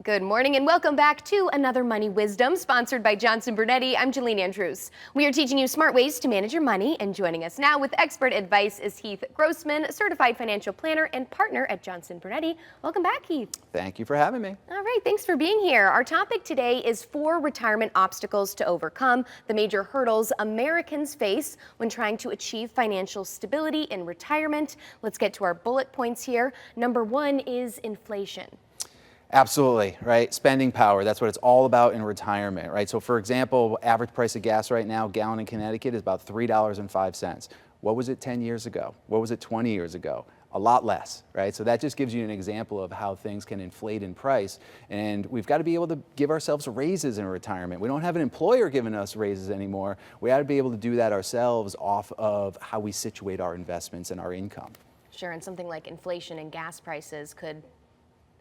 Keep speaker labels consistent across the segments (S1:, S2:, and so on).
S1: Good morning and welcome back to another Money Wisdom sponsored by Johnson Brunetti. I'm Jalene Andrews. We are teaching you smart ways to manage your money, and joining us now with expert advice is Heath Grossman, certified financial planner and partner at Johnson Brunetti. Welcome back, Heath.
S2: Thank you for having me.
S1: All right, thanks for being here. Our topic today is 4 retirement obstacles to overcome, the major hurdles Americans face when trying to achieve financial stability in retirement. Let's get to our bullet points here. Number 1 is inflation.
S2: Absolutely, right? Spending power, that's what it's all about in retirement, right? So for example, average price of gas right now, gallon in Connecticut is about $3.05. What was it 10 years ago? What was it 20 years ago? A lot less, right? So that just gives you an example of how things can inflate in price. And we've got to be able to give ourselves raises in retirement. We don't have an employer giving us raises anymore. We ought to be able to do that ourselves off of how we situate our investments and our income.
S1: Sure, and something like inflation and gas prices could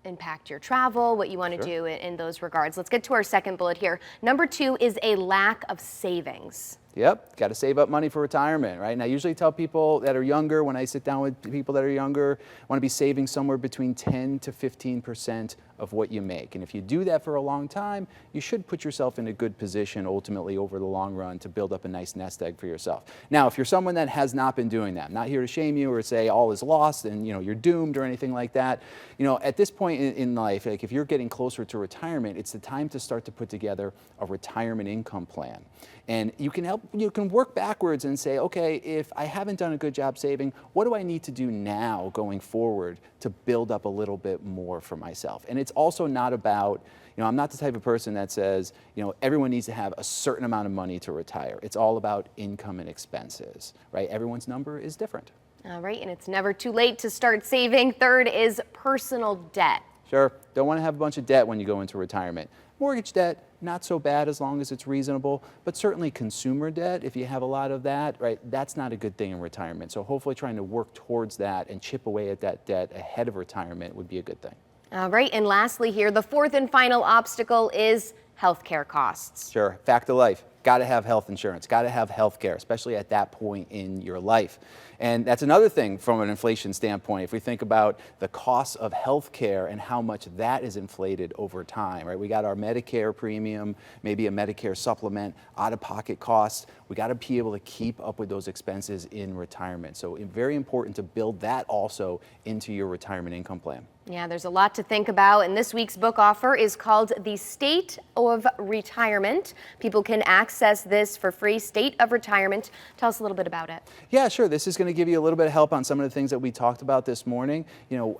S1: impact your travel, what you want to do in those regards. Let's get to our second bullet here. Number 2 is a lack of savings.
S2: Yep, got to save up money for retirement, right? And I usually tell people that are younger, when I sit down with people that are younger, want to be saving somewhere between 10 to 15% of what you make. And if you do that for a long time, you should put yourself in a good position ultimately over the long run to build up a nice nest egg for yourself. Now, if you're someone that has not been doing that, I'm not here to shame you or say all is lost and you're doomed or anything like that. At this point in life, like if you're getting closer to retirement, it's the time to start to put together a retirement income plan. And you can work backwards and say, okay, if I haven't done a good job saving, what do I need to do now going forward to build up a little bit more for myself? And it's also not about, I'm not the type of person that says, everyone needs to have a certain amount of money to retire. It's all about income and expenses, right? Everyone's number is different.
S1: All right, and it's never too late to start saving. Third is personal debt.
S2: Sure, don't want to have a bunch of debt when you go into retirement. Mortgage debt, not so bad as long as it's reasonable, but certainly consumer debt, if you have a lot of that, right, that's not a good thing in retirement. So hopefully trying to work towards that and chip away at that debt ahead of retirement would be a good thing.
S1: All right, and lastly here, the 4th and final obstacle is healthcare costs.
S2: Sure, fact of life. Got to have health insurance, got to have health care, especially at that point in your life. And that's another thing from an inflation standpoint. If we think about the cost of health care and how much that is inflated over time, right? We got our Medicare premium, maybe a Medicare supplement, out-of-pocket costs. We got to be able to keep up with those expenses in retirement. So it's very important to build that also into your retirement income plan.
S1: Yeah, there's a lot to think about, and this week's book offer is called The State of Retirement. People can access this for free, State of Retirement. Tell us a little bit about it.
S2: Yeah, sure. This is going to give you a little bit of help on some of the things that we talked about this morning.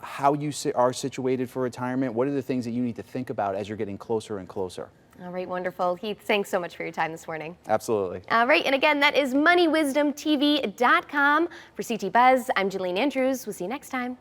S2: How you are situated for retirement. What are the things that you need to think about as you're getting closer and closer?
S1: All right, wonderful. Heath, thanks so much for your time this morning.
S2: Absolutely.
S1: All right, and again, that is MoneyWisdomTV.com. For CT Buzz, I'm Jalene Andrews. We'll see you next time.